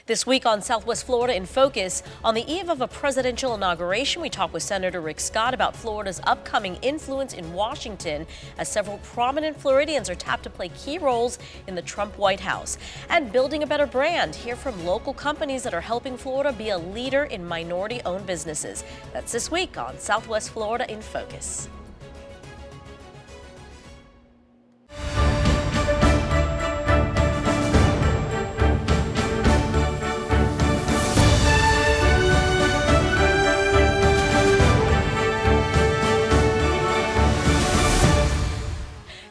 This week on Southwest Florida in Focus, on the eve of a presidential inauguration, we talk with Senator Rick Scott about Florida's upcoming influence in Washington as several prominent Floridians are tapped to play key roles in the Trump White House. And building a better brand, hear from local companies that are helping Florida be a leader in minority-owned businesses. That's this week on Southwest Florida in Focus.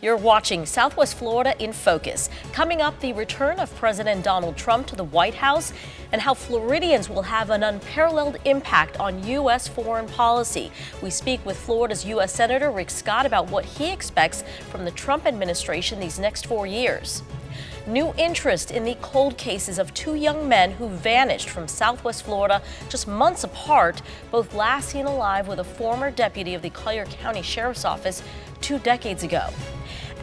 You're watching Southwest Florida in Focus. Coming up, the return of President Donald Trump to the White House and how Floridians will have an unparalleled impact on U.S. foreign policy. We speak with Florida's U.S. Senator Rick Scott about what he expects from the Trump administration these next 4 years. New interest in the cold cases of two young men who vanished from Southwest Florida just months apart, both last seen alive with a former deputy of the Collier County Sheriff's Office 2 decades ago.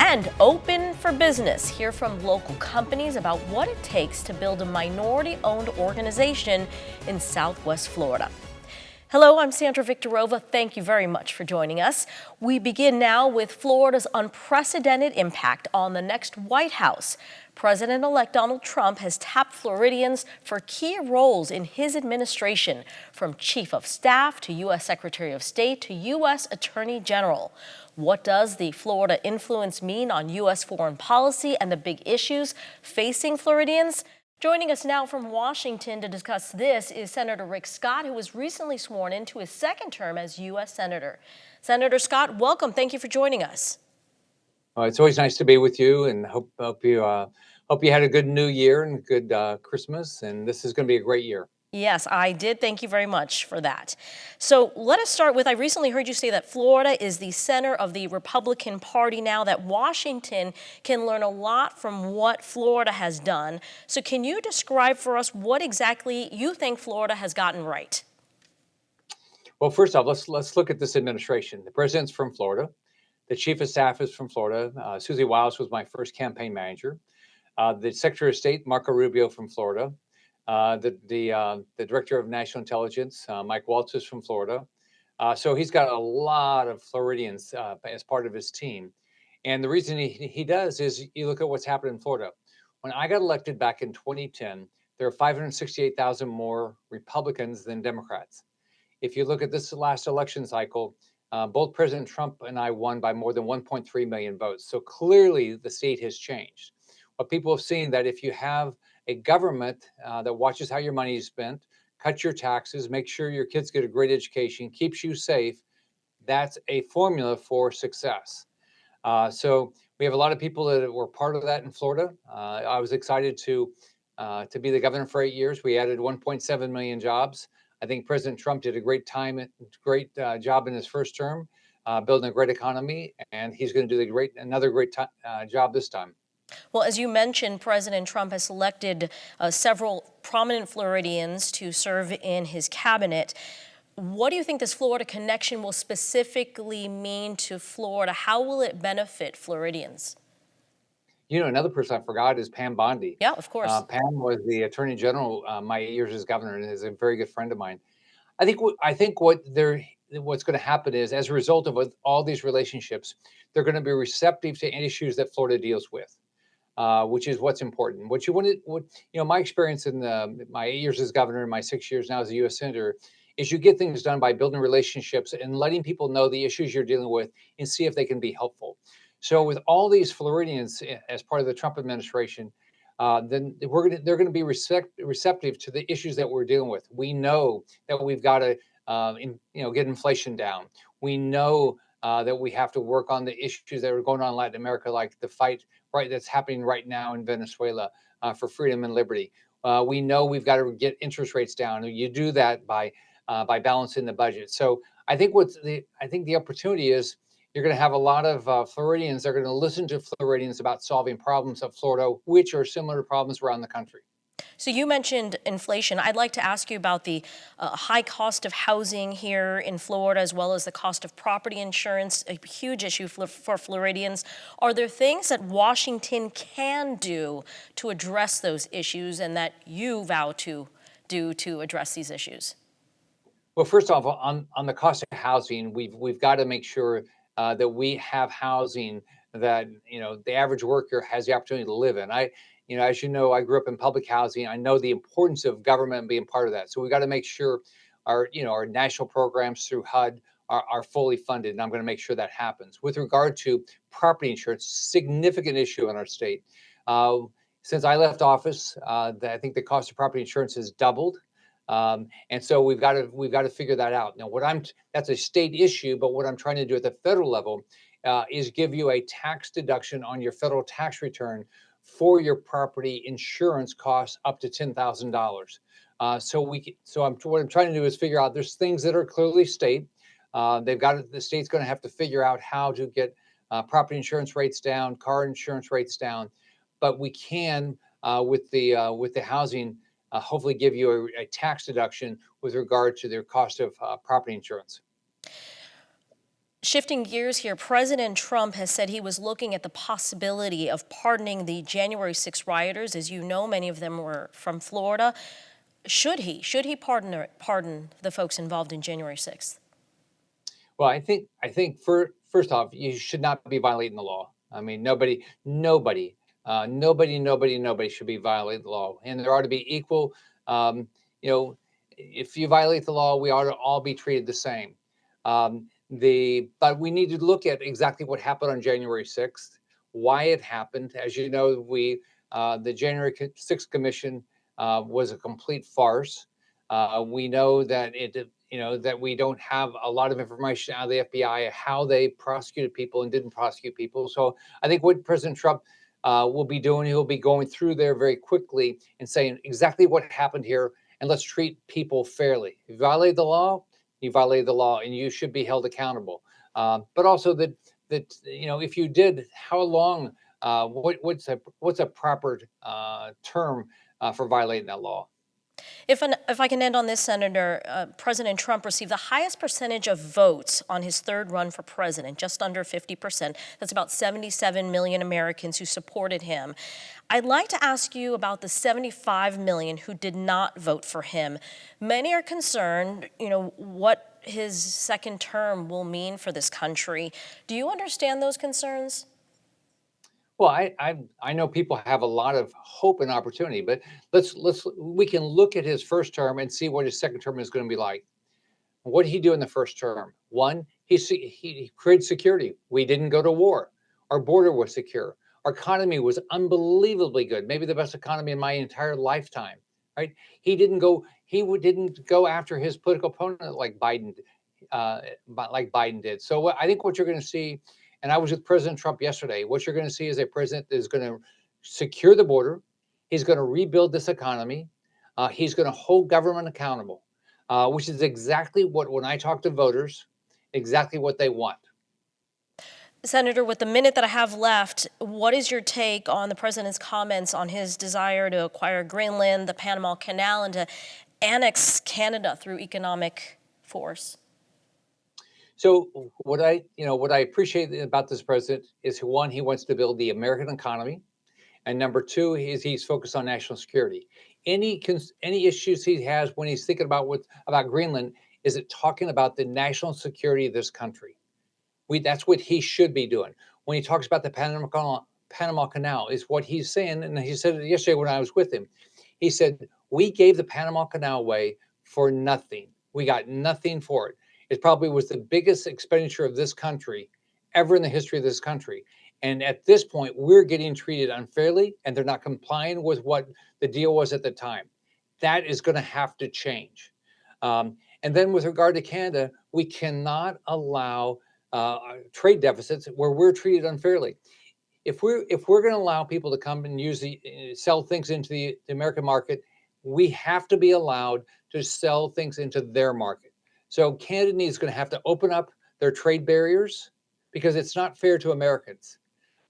And open for business. Hear from local companies about what it takes to build a minority-owned organization in Southwest Florida. Hello, I'm Sandra Victorova. Thank you very much for joining us. We begin now with Florida's unprecedented impact on the next White House. President-elect Donald Trump has tapped Floridians for key roles in his administration, from Chief of Staff to U.S. Secretary of State to U.S. Attorney General. What does the Florida influence mean on U.S. foreign policy and the big issues facing Floridians? Joining us now from Washington to discuss this is Senator Rick Scott, who was recently sworn into his second term as U.S. Senator. Senator Scott, welcome. Thank you for joining us. It's always nice to be with you, and hope you had a good New Year and good Christmas. And this is going to be a great year. Yes, I did. Thank you very much for that. So let us start with, I recently heard you say that Florida is the center of the Republican Party now, that Washington can learn a lot from what Florida has done. So can you describe for us what exactly you think Florida has gotten right? Well, first off, let's look at this administration. The president's from Florida. The chief of staff is from Florida. Susie Wiles was my first campaign manager. The Secretary of State, Marco Rubio, from Florida. The Director of National Intelligence, Mike Waltz, is from Florida. So he's got a lot of Floridians as part of his team. And the reason he does is you look at what's happened in Florida. When I got elected back in 2010, there are 568,000 more Republicans than Democrats. If you look at this last election cycle, both President Trump and I won by more than 1.3 million votes. So clearly the state has changed. What people have seen, that if you have a government that watches how your money is spent, cuts your taxes, makes sure your kids get a great education, keeps you safe, that's a formula for success. So we have a lot of people that were part of that in Florida. I was excited to be the governor for 8 years. We added 1.7 million jobs. I think President Trump did a great job in his first term, building a great economy, and he's going to do another great job this time. Well, as you mentioned, President Trump has selected several prominent Floridians to serve in his cabinet. What do you think this Florida connection will specifically mean to Florida? How will it benefit Floridians? You know, another person I forgot is Pam Bondi. Yeah, of course. Pam was the Attorney General my 8 years as governor, and is a very good friend of mine. I think what's going to happen is, as a result of all these relationships, they're going to be receptive to issues that Florida deals with. Which is what's important. My experience in my 8 years as governor and my 6 years now as a U.S. Senator is you get things done by building relationships and letting people know the issues you're dealing with and see if they can be helpful. So with all these Floridians as part of the Trump administration, then they're going to be receptive to the issues that we're dealing with. We know that we've got to get inflation down. We know that we have to work on the issues that are going on in Latin America, like the fight that's happening right now in Venezuela for freedom and liberty. We know we've got to get interest rates down. You do that by balancing the budget. So I think the opportunity is, you're going to have a lot of Floridians that are going to listen to Floridians about solving problems of Florida, which are similar to problems around the country. So you mentioned inflation. I'd like to ask you about the high cost of housing here in Florida, as well as the cost of property insurance, a huge issue for Floridians. Are there things that Washington can do to address those issues and that you vow to do to address these issues? Well, first off, on the cost of housing, we've got to make sure that we have housing that the average worker has the opportunity to live in. As you know, I grew up in public housing. I know the importance of government being part of that. So we got to make sure our national programs through HUD are fully funded, and I'm going to make sure that happens. With regard to property insurance, significant issue in our state. Uh, since I left office, I think the cost of property insurance has doubled. And so we've got to figure that out. Now, that's a state issue, but what I'm trying to do at the federal level is give you a tax deduction on your federal tax return for your property insurance costs up to $10,000. What I'm trying to do is figure out there's things that are clearly state. The state's going to have to figure out how to get property insurance rates down, car insurance rates down, but we can with the housing hopefully give you a tax deduction with regard to their cost of property insurance. Shifting gears here, President Trump has said he was looking at the possibility of pardoning the January 6 rioters. As you know, many of them were from Florida. Should he? Should he pardon the folks involved in January 6th? Well, I think first off, you should not be violating the law. I mean, nobody should be violating the law, and there ought to be equal. Um, you know, if you violate the law, we ought to all be treated the same. But we need to look at exactly what happened on January 6th, why it happened. As you know, the January 6th Commission was a complete farce. We know that that we don't have a lot of information out of the FBI how they prosecuted people and didn't prosecute people. So I think what President Trump will be doing, he'll be going through there very quickly and saying exactly what happened here, and let's treat people fairly. If you violate the law, you violated the law, and you should be held accountable. But also that if you did, how long? What's a proper term for violating that law? If I can end on this, Senator, President Trump received the highest percentage of votes on his third run for president, just under 50%. That's about 77 million Americans who supported him. I'd like to ask you about the 75 million who did not vote for him. Many are concerned, what his second term will mean for this country. Do you understand those concerns? Well, I know people have a lot of hope and opportunity, but we can look at his first term and see what his second term is going to be like. What did he do in the first term? One, he created security. We didn't go to war. Our border was secure. Our economy was unbelievably good, maybe the best economy in my entire lifetime. Right? He didn't go after his political opponent like Biden did. So I think what you're going to see, and I was with President Trump yesterday, what you're going to see is a president that is going to secure the border. He's going to rebuild this economy. He's going to hold government accountable, which is exactly when I talk to voters, exactly what they want. Senator, with the minute that I have left, what is your take on the president's comments on his desire to acquire Greenland, the Panama Canal, and to annex Canada through economic force? So what I appreciate about this president is, one, he wants to build the American economy, and number two is he's focused on national security. Any issues he has when he's thinking about Greenland, is it talking about the national security of this country? That's what he should be doing. When he talks about the Panama Canal, is what he's saying, and he said it yesterday when I was with him. He said, we gave the Panama Canal away for nothing. We got nothing for it. It probably was the biggest expenditure of this country ever in the history of this country. And at this point, we're getting treated unfairly, and they're not complying with what the deal was at the time. That is going to have to change. And then with regard to Canada, we cannot allow trade deficits where we're treated unfairly. If we're going to allow people to come and sell things into the American market, we have to be allowed to sell things into their market. So Canada is going to have to open up their trade barriers, because it's not fair to Americans.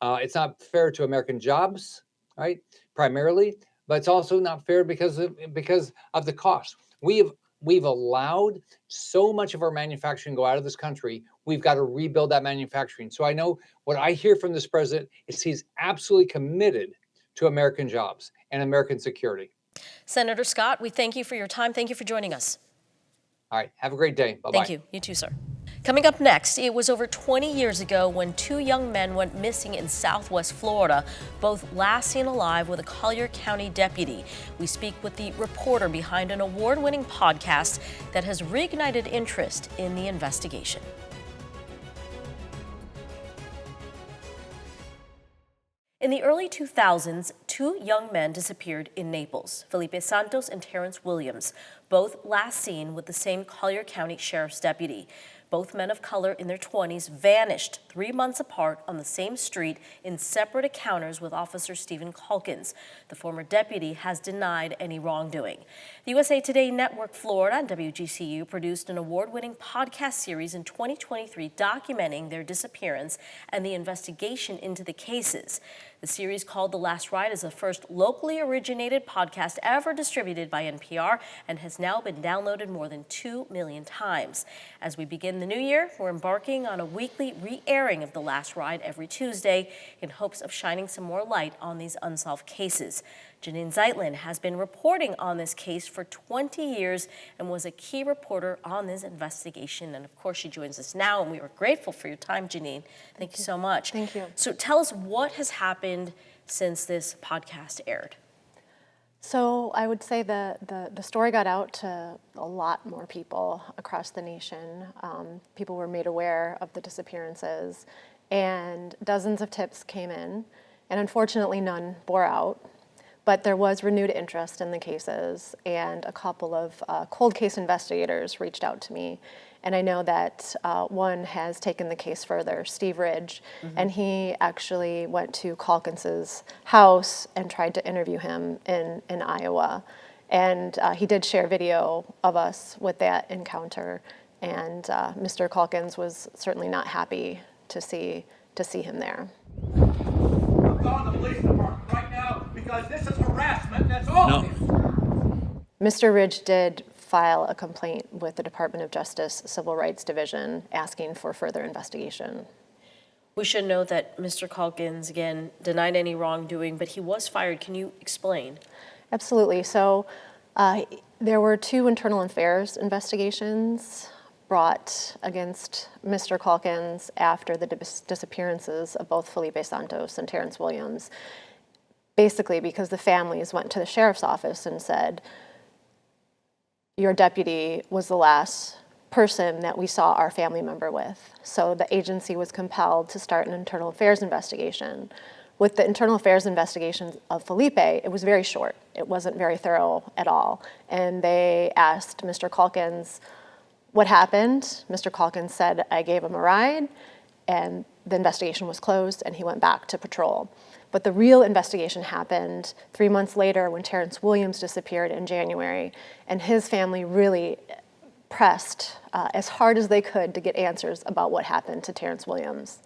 It's not fair to American jobs, right? Primarily, but it's also not fair because of the cost. We've allowed so much of our manufacturing go out of this country. We've got to rebuild that manufacturing. So I know what I hear from this president is he's absolutely committed to American jobs and American security. Senator Scott, we thank you for your time. Thank you for joining us. All right. Have a great day. Bye-bye. Thank you. You too, sir. Coming up next, it was over 20 years ago when two young men went missing in Southwest Florida, both last seen alive with a Collier County deputy. We speak with the reporter behind an award-winning podcast that has reignited interest in the investigation. In the early 2000s, two young men disappeared in Naples, Felipe Santos and Terrence Williams, both last seen with the same Collier County Sheriff's deputy. Both men of color in their 20s vanished 3 months apart on the same street in separate encounters with Officer Stephen Calkins. The former deputy has denied any wrongdoing. The USA Today Network Florida and WGCU produced an award-winning podcast series in 2023 documenting their disappearance and the investigation into the cases. The series, called The Last Ride, is the first locally originated podcast ever distributed by NPR and has now been downloaded more than 2 million times. As we begin the new year, we're embarking on a weekly re-airing of The Last Ride every Tuesday in hopes of shining some more light on these unsolved cases. Janine Zeitlin has been reporting on this case for 20 years and was a key reporter on this investigation. And of course, she joins us now, and we are grateful for your time, Janine. Thank you so much. Thank you. So tell us what has happened since this podcast aired. So I would say the story got out to a lot more people across the nation. People were made aware of the disappearances, and dozens of tips came in, and unfortunately none bore out. But there was renewed interest in the cases, and a couple of cold case investigators reached out to me. And I know that one has taken the case further, Steve Ridge, and he actually went to Calkins's house and tried to interview him in Iowa. And he did share video of us with that encounter, and Mr. Calkins was certainly not happy to see him there. I'm calling the police department right now because this is harassment, that's all. No. Mr. Ridge did file a complaint with the Department of Justice Civil Rights Division asking for further investigation. We should note that Mr. Calkins, again, denied any wrongdoing, but he was fired. Can you explain? Absolutely. So there were 2 internal affairs investigations brought against Mr. Calkins after the disappearances of both Felipe Santos and Terrence Williams, basically because the families went to the sheriff's office and said, your deputy was the last person that we saw our family member with. So the agency was compelled to start an internal affairs investigation. With the internal affairs investigation of Felipe, it was very short. It wasn't very thorough at all. And they asked Mr. Calkins what happened. Mr. Calkins said, I gave him a ride, and the investigation was closed, and he went back to patrol. But the real investigation happened 3 months later when Terrence Williams disappeared in January, and his family really pressed as hard as they could to get answers about what happened to Terrence Williams.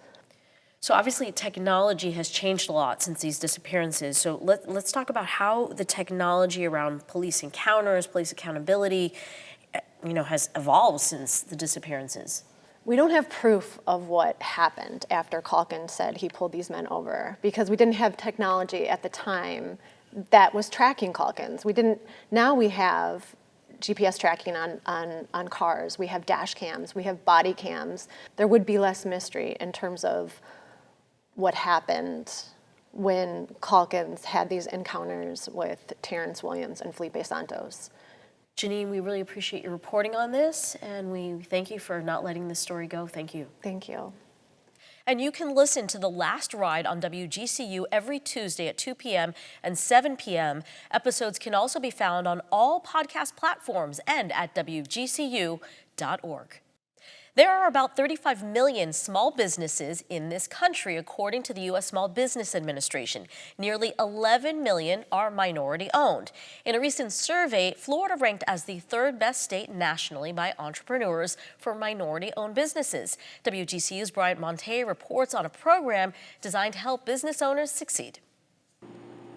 So obviously technology has changed a lot since these disappearances. So let's talk about how the technology around police encounters, police accountability, has evolved since the disappearances. We don't have proof of what happened after Calkins said he pulled these men over because we didn't have technology at the time that was tracking Calkins. Now we have GPS tracking on cars, we have dash cams, we have body cams. There would be less mystery in terms of what happened when Calkins had these encounters with Terrence Williams and Felipe Santos. Janine, we really appreciate your reporting on this, and we thank you for not letting this story go. Thank you. Thank you. And you can listen to The Last Ride on WGCU every Tuesday at 2 p.m. and 7 p.m. Episodes can also be found on all podcast platforms and at WGCU.org. There are about 35 million small businesses in this country, according to the U.S. Small Business Administration. Nearly 11 million are minority-owned. In a recent survey, Florida ranked as the 3rd best state nationally by entrepreneurs for minority-owned businesses. WGCU's Bryant Monteilh reports on a program designed to help business owners succeed.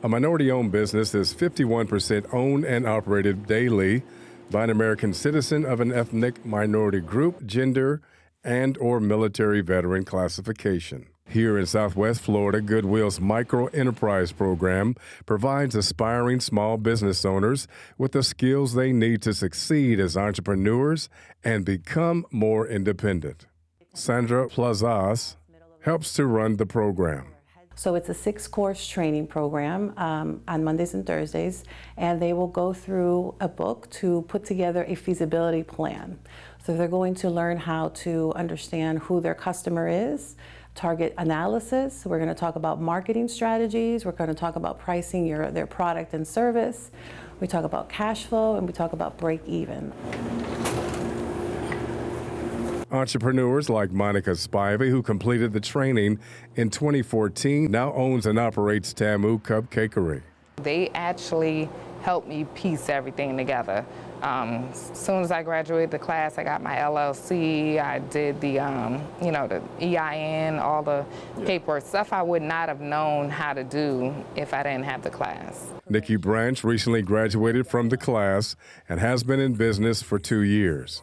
A minority-owned business is 51% owned and operated daily by an American citizen of an ethnic minority group, gender, and/or military veteran classification. Here in Southwest Florida, Goodwill's Micro Enterprise Program provides aspiring small business owners with the skills they need to succeed as entrepreneurs and become more independent. Sandra Plazas helps to run the program. So it's a 6-course training program on Mondays and Thursdays, and they will go through a book to put together a feasibility plan. So they're going to learn how to understand who their customer is, target analysis. We're going to talk about marketing strategies. We're going to talk about pricing their product and service. We talk about cash flow, and we talk about break even. Entrepreneurs like Monica Spivey, who completed the training in 2014, now owns and operates Tamu Cupcakery. They actually helped me piece everything together. As soon as I graduated the class, I got my LLC. I did the, the EIN, all the paperwork, stuff I would not have known how to do if I didn't have the class. Nikki Branch recently graduated from the class and has been in business for 2 years.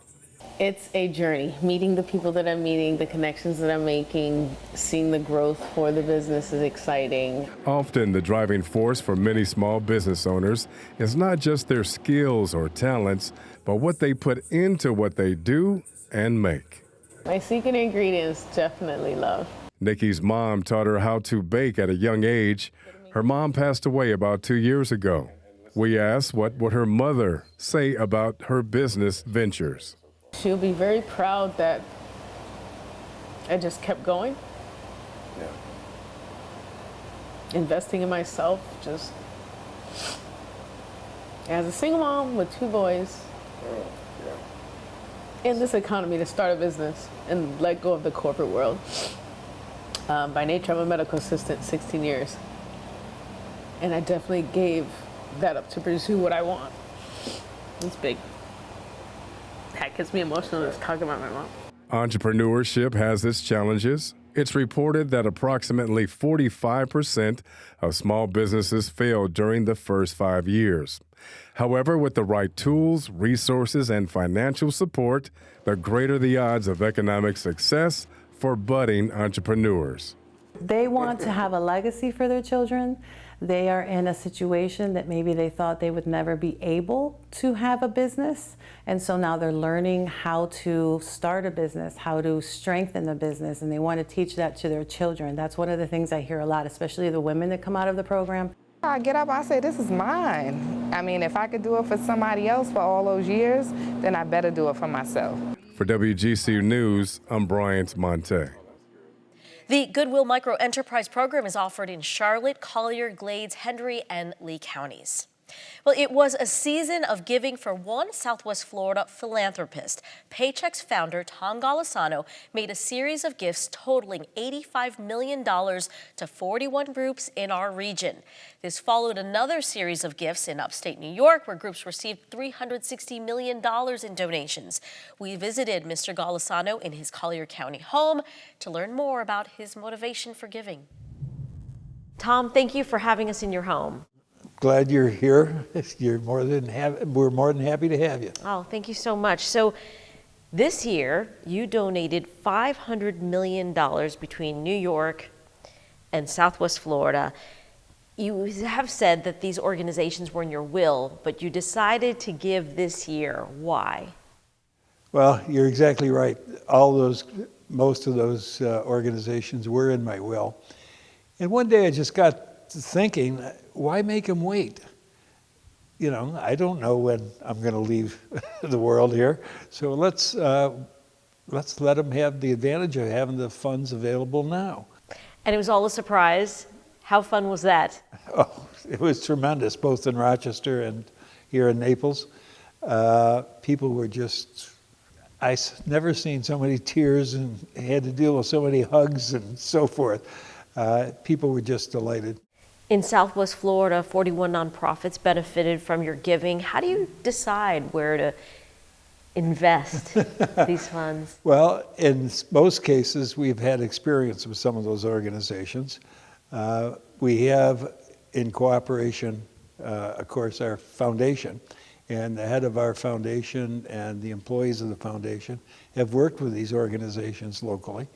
It's a journey. Meeting the people that I'm meeting, the connections that I'm making, seeing the growth for the business is exciting. Often the driving force for many small business owners is not just their skills or talents, but what they put into what they do and make. My secret ingredient is definitely love. Nikki's mom taught her how to bake at a young age. Her mom passed away about 2 years ago. We asked what would her mother say about her business ventures. She'll be very proud that I just kept going. Yeah. Investing in myself, just as a single mom with 2 boys. In this economy, to start a business and let go of the corporate world. By nature, I'm a medical assistant, 16 years. And I definitely gave that up to pursue what I want. It's big. That gets me emotional just talking about my mom. Entrepreneurship has its challenges. It's reported that approximately 45% of small businesses fail during the first 5 years. However, with the right tools, resources, and financial support, the greater the odds of economic success for budding entrepreneurs. They want to have a legacy for their children. They are in a situation that maybe they thought they would never be able to have a business. And so now they're learning how to start a business, how to strengthen the business, and they want to teach that to their children. That's one of the things I hear a lot, especially the women that come out of the program. I get up, I say, this is mine. I mean, if I could do it for somebody else for all those years, then I better do it for myself. For WGCU News, I'm Bryant, Monteilh. The Goodwill Micro Enterprise Program is offered in Charlotte, Collier, Glades, Hendry, and Lee counties. Well, it was a season of giving for one Southwest Florida philanthropist. Paychex founder Tom Golisano made a series of gifts totaling $85 million to 41 groups in our region. This followed another series of gifts in upstate New York, where groups received $360 million in donations. We visited Mr. Golisano in his Collier County home to learn more about his motivation for giving. Tom, thank you for having us in your home. Glad you're here. We're more than happy to have you. Oh, thank you so much. So this year, you donated $500 million between New York and Southwest Florida. You have said that these organizations were in your will, but you decided to give this year. Why? Well, you're exactly right. Most of those organizations were in my will. And one day I just got thinking, why make them wait? You know, I don't know when I'm going to leave the world here, so let's let them have the advantage of having the funds available now. And it was all a surprise. How fun was that? Oh, it was tremendous, both in Rochester and here in Naples. People were just, I've never seen so many tears and had to deal with so many hugs and so forth. People were just delighted. In Southwest Florida, 41 nonprofits benefited from your giving. How do you decide where to invest these funds? Well, in most cases, we've had experience with some of those organizations. We have in cooperation, of course, our foundation. And the head of our foundation and the employees of the foundation have worked with these organizations locally.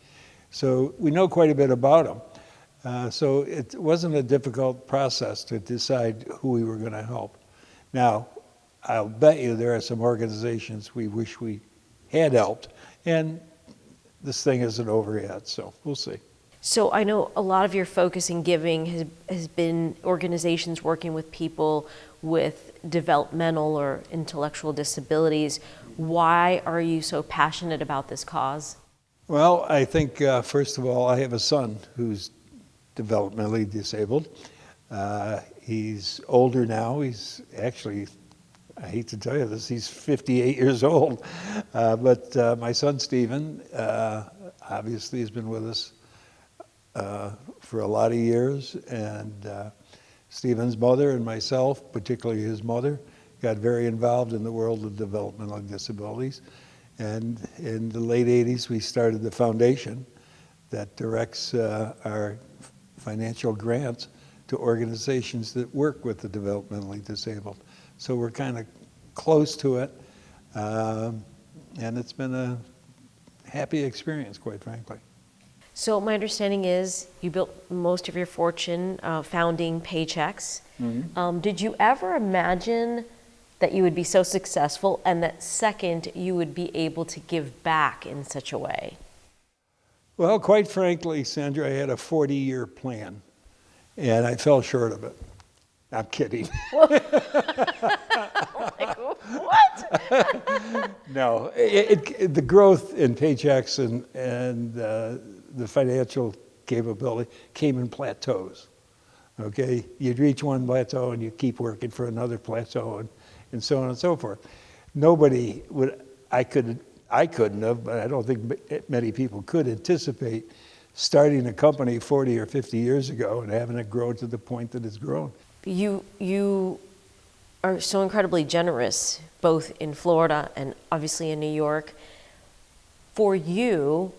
So we know quite a bit about them. So it wasn't a difficult process to decide who we were going to help. Now, I'll bet you there are some organizations we wish we had helped, and this thing isn't over yet, so we'll see. So I know a lot of your focus in giving has been organizations working with people with developmental or intellectual disabilities. Why are you so passionate about this cause? Well, I think, first of all, I have a son who's developmentally disabled. He's older now. He's actually, I hate to tell you this, he's 58 years old. But my son, Stephen, obviously has been with us for a lot of years. And Stephen's mother and myself, particularly his mother, got very involved in the world of developmental disabilities. And in the late 80s, we started the foundation that directs our financial grants to organizations that work with the developmentally disabled. So we're kind of close to it, and it's been a happy experience, quite frankly. So my understanding is you built most of your fortune founding Paychecks. Mm-hmm. Did you ever imagine that you would be so successful and that second, you would be able to give back in such a way? Well, quite frankly, Sandra, I had a 40-year plan, and I fell short of it. I'm kidding. Like, what? No, the growth in Paychecks and the financial capability came in plateaus. Okay, you'd reach one plateau and you keep working for another plateau, and so on and so forth. Nobody would, I couldn't have, but I don't think many people could anticipate starting a company 40 or 50 years ago and having it grow to the point that it's grown. You are so incredibly generous, both in Florida and obviously in New York. For you,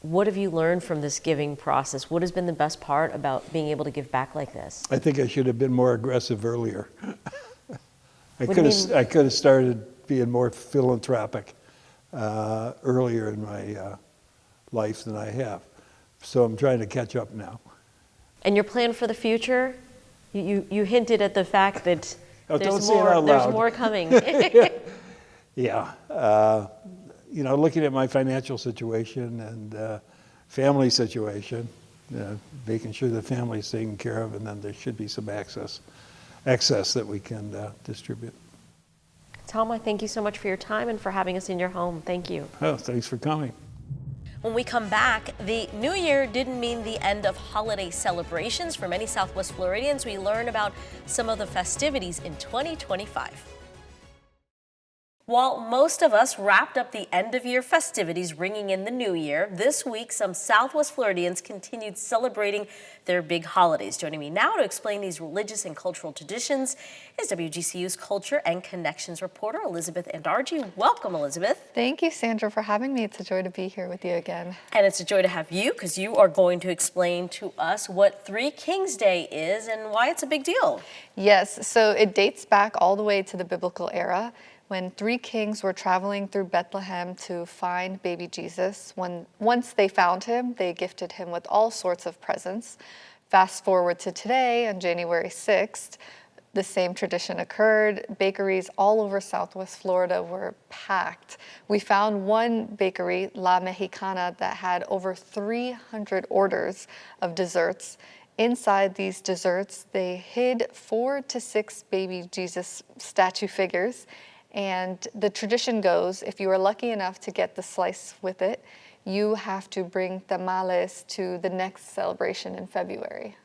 what have you learned from this giving process? What has been the best part about being able to give back like this? I think I should have been more aggressive earlier. I could have started being more philanthropic earlier in my life than I have. So I'm trying to catch up now. And your plan for the future? You hinted at the fact that there's more coming. Yeah. Looking at my financial situation and family situation, making sure the family's taken care of, and then there should be some excess that we can distribute. Tom, I thank you so much for your time and for having us in your home. Thank you. Oh, thanks for coming. When we come back, the new year didn't mean the end of holiday celebrations. For many Southwest Floridians, we learn about some of the festivities in 2025. While most of us wrapped up the end-of-year festivities ringing in the new year, this week some Southwest Floridians continued celebrating their big holidays. Joining me now to explain these religious and cultural traditions is WGCU's Culture and Connections reporter, Elizabeth Andarji. Welcome, Elizabeth. Thank you, Sandra, for having me. It's a joy to be here with you again. And it's a joy to have you because you are going to explain to us what Three Kings Day is and why it's a big deal. Yes, so it dates back all the way to the biblical era, when three kings were traveling through Bethlehem to find baby Jesus. Once they found him, they gifted him with all sorts of presents. Fast forward to today, on January 6th, the same tradition occurred. Bakeries all over Southwest Florida were packed. We found one bakery, La Mexicana, that had over 300 orders of desserts. Inside these desserts, they hid 4 to 6 baby Jesus statue figures. And the tradition goes, if you are lucky enough to get the slice with it, you have to bring tamales to the next celebration in February.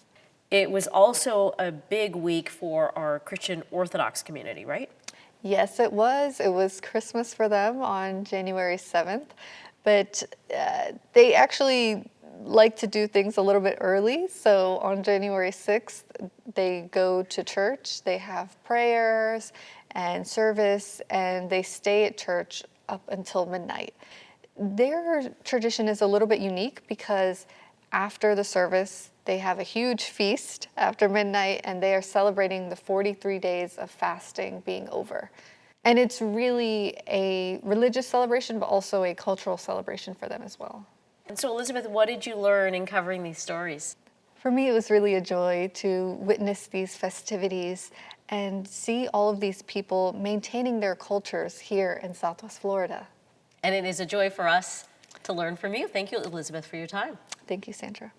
It was also a big week for our Christian Orthodox community, right? Yes, it was. It was Christmas for them on January 7th, but they actually like to do things a little bit early. So on January 6th, they go to church, they have prayers and service, and they stay at church up until midnight. Their tradition is a little bit unique because after the service, They have a huge feast after midnight, and they are celebrating the 43 days of fasting being over. And it's really a religious celebration, but also a cultural celebration for them as well. And so, Elizabeth, what did you learn in covering these stories? For me, it was really a joy to witness these festivities and see all of these people maintaining their cultures here in Southwest Florida. And it is a joy for us to learn from you. Thank you, Elizabeth, for your time. Thank you, Sandra.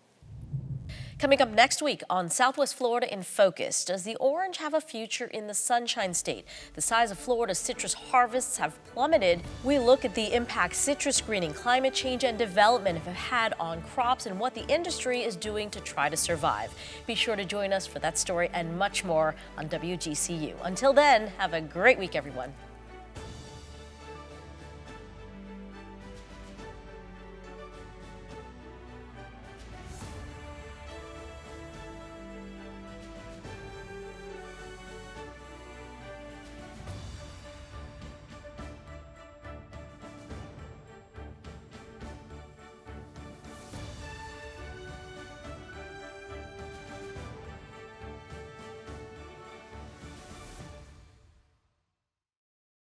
Coming up next week on Southwest Florida in Focus, does the orange have a future in the Sunshine State? The size of Florida's citrus harvests have plummeted. We look at the impact citrus greening, climate change, and development have had on crops and what the industry is doing to try to survive. Be sure to join us for that story and much more on WGCU. Until then, have a great week, everyone.